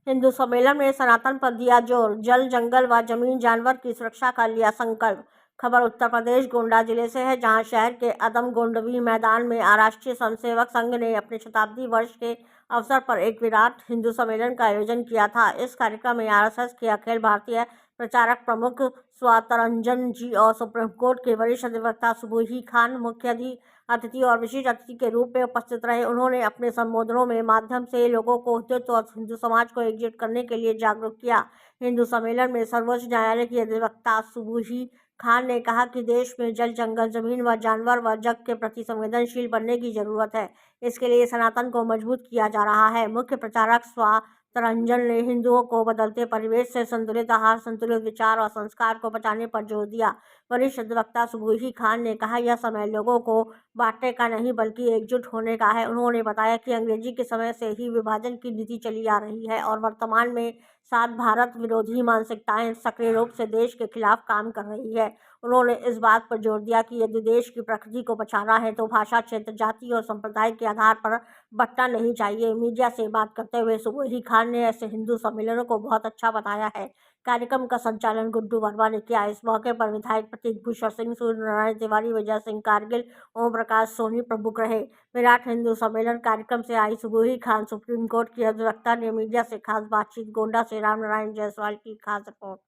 हिंदू सम्मेलन में सनातन पर दिया जोर, जल, जंगल व जमीन जानवर की सुरक्षा का लिया संकल्प। खबर उत्तर प्रदेश गोंडा जिले से है, जहां शहर के अदम गोंडवी मैदान में राष्ट्रीय स्वयंसेवक संघ ने अपने शताब्दी वर्ष के अवसर पर एक विराट हिंदू सम्मेलन का आयोजन किया था। इस कार्यक्रम में आरएसएस के अखिल भारतीय प्रचारक प्रमुख स्वातरंजन जी और सुप्रीम कोर्ट के वरिष्ठ अधिवक्ता सुबोही खान मुख्य अतिथि और विशेष अतिथि के रूप में उपस्थित रहे। उन्होंने अपने संबोधनों में माध्यम से लोगों को हिंदुत्व और हिंदू समाज को एकजुट करने के लिए जागरूक किया। हिंदू सम्मेलन में सर्वोच्च न्यायालय की अधिवक्ता सुबोही खान ने कहा कि देश में जल, जंगल, जमीन व जानवर व जग के प्रति संवेदनशील बनने की जरूरत है। इसके लिए सनातन को मजबूत किया जा रहा है। मुख्य प्रचारक स्वातरंजन ने हिंदुओं को बदलते परिवेश से संतुलित आहार, संतुलित विचार और संस्कार को बचाने पर जोर दिया। वरिष्ठ अधिवक्ता सुबोही खान ने कहा, यह समय लोगों को बांटने का नहीं बल्कि एकजुट होने का है। उन्होंने बताया कि अंग्रेजी के समय से ही विभाजन की नीति चली आ रही है और वर्तमान में 7 भारत विरोधी मानसिकताएं सक्रिय रूप से देश के खिलाफ काम कर रही है। उन्होंने इस बात पर जोर दिया कि यदि देश की प्रकृति को बचाना है तो भाषा, क्षेत्र, जाति और संप्रदाय के आधार पर बंटना नहीं चाहिए। मीडिया से बात करते हुए सुबोही खान ने ऐसे हिंदू सम्मेलनों को बहुत अच्छा बताया है। कार्यक्रम का संचालन गुड्डू वर्मा ने किया। इस मौके पर विधायक प्रतीक भूषण सिंह, सूर्य नारायण तिवारी, विजय सिंह कारगिल, ओम प्रकाश सोनी प्रमुख रहे। विराट हिंदू सम्मेलन कार्यक्रम से आई सुबोही खान सुप्रीम कोर्ट की अधिवक्ता ने मीडिया से खास बातचीत। गोंडा से राम नारायण जायसवाल की खास रिपोर्ट।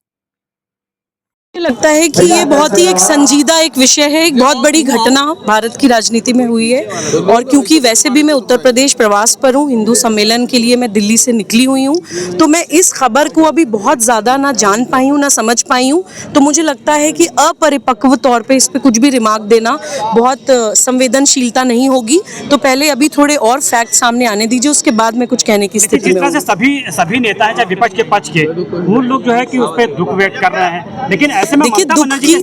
मुझे लगता है कि ये बहुत ही एक संजीदा एक विषय है, एक बहुत बड़ी घटना भारत की राजनीति में हुई है। और क्योंकि वैसे भी मैं उत्तर प्रदेश प्रवास पर हूँ, हिंदू सम्मेलन के लिए मैं दिल्ली से निकली हुई हूँ, तो मैं इस खबर को अभी बहुत ज़्यादा ना जान पाई हूँ ना समझ पाई हूँ। तो मुझे लगता है कि अपरिपक्व तौर पे इस पर कुछ भी रिमार्क देना बहुत संवेदनशीलता नहीं होगी। तो पहले अभी थोड़े और फैक्ट सामने आने दीजिए, उसके बाद में कुछ कहने की स्थिति में। सभी नेता हैं, चाहे विपक्ष के पक्ष के, वो लोग जो है कि उस पर दुख व्यक्त कर रहे हैं, लेकिन देखिए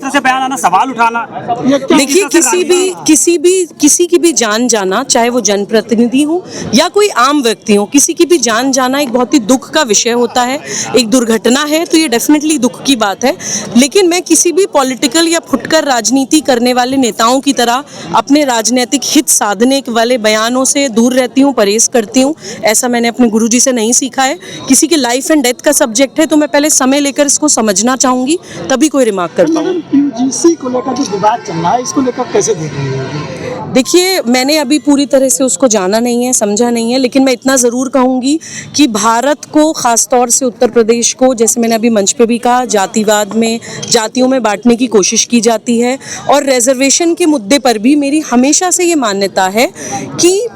से बयान आना, सवाल उठाना, देखिए किसी की भी जान जाना, चाहे वो जनप्रतिनिधि हो या कोई आम व्यक्ति हो, किसी की भी जान जाना एक बहुत ही दुख का विषय होता है। एक दुर्घटना है तो ये डेफिनेटली दुख की बात है। लेकिन मैं किसी भी पॉलिटिकल या फुटकर राजनीति करने वाले नेताओं की तरह अपने राजनीतिक हित साधने वाले बयानों से दूर रहती हूँ, परहेज करती हूँ। ऐसा मैंने अपने गुरुजी से नहीं सीखा है। किसी के लाइफ एंड डेथ का सब्जेक्ट है तो मैं पहले समय लेकर इसको समझना चाहूंगी, तभी कोई रिमार्क कर पाऊँ। यूजीसी को लेकर जो विवाद चल रहा है, इसको लेकर कैसे देख रही है? देखिए, मैंने अभी पूरी तरह से उसको जाना नहीं है, समझा नहीं है, लेकिन मैं इतना ज़रूर कहूँगी कि भारत को, ख़ास तौर से उत्तर प्रदेश को, जैसे मैंने अभी मंच पे भी कहा, जातिवाद में, जातियों में बांटने की कोशिश की जाती है। और रिजर्वेशन के मुद्दे पर भी मेरी हमेशा से ये मान्यता है कि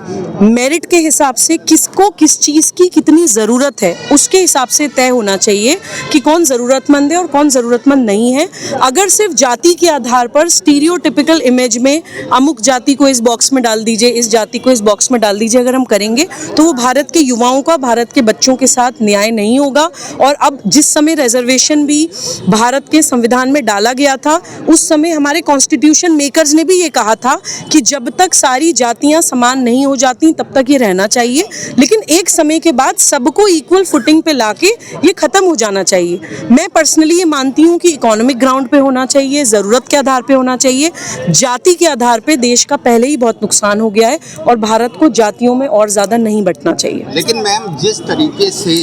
मेरिट के हिसाब से किसको किस चीज़ की कितनी ज़रूरत है, उसके हिसाब से तय होना चाहिए कि कौन ज़रूरतमंद है और कौन ज़रूरतमंद नहीं है। अगर सिर्फ जाति के आधार पर स्टीरियोटिपिकल इमेज में अमुक जाति को इस बॉक्स में डाल दीजिए, इस जाति को इस बॉक्स में डाल दीजिए, अगर हम करेंगे तो वो भारत के युवाओं का, भारत के बच्चों के साथ न्याय नहीं होगा। और अब जिस समय रिजर्वेशन भी भारत के संविधान में डाला गया था, उस समय हमारे कॉन्स्टिट्यूशन मेकर्स ने भी ये कहा था कि जब तक सारी जातियां समान नहीं हो जाती तब तक ये रहना चाहिए, लेकिन एक समय के बाद सबको इक्वल फुटिंग पे लाके ये खत्म हो जाना चाहिए। मैं पर्सनली ये मानती हूँ कि इकोनॉमिक ग्राउंड पे होना चाहिए, ज़रूरत के आधार पे होना चाहिए। जाति के आधार पे देश का पहले ही बहुत नुकसान हो गया है और भारत को जातियों में और ज़्यादा नहीं बंटना चाहिए। लेकिन मैम, जिस तरीके से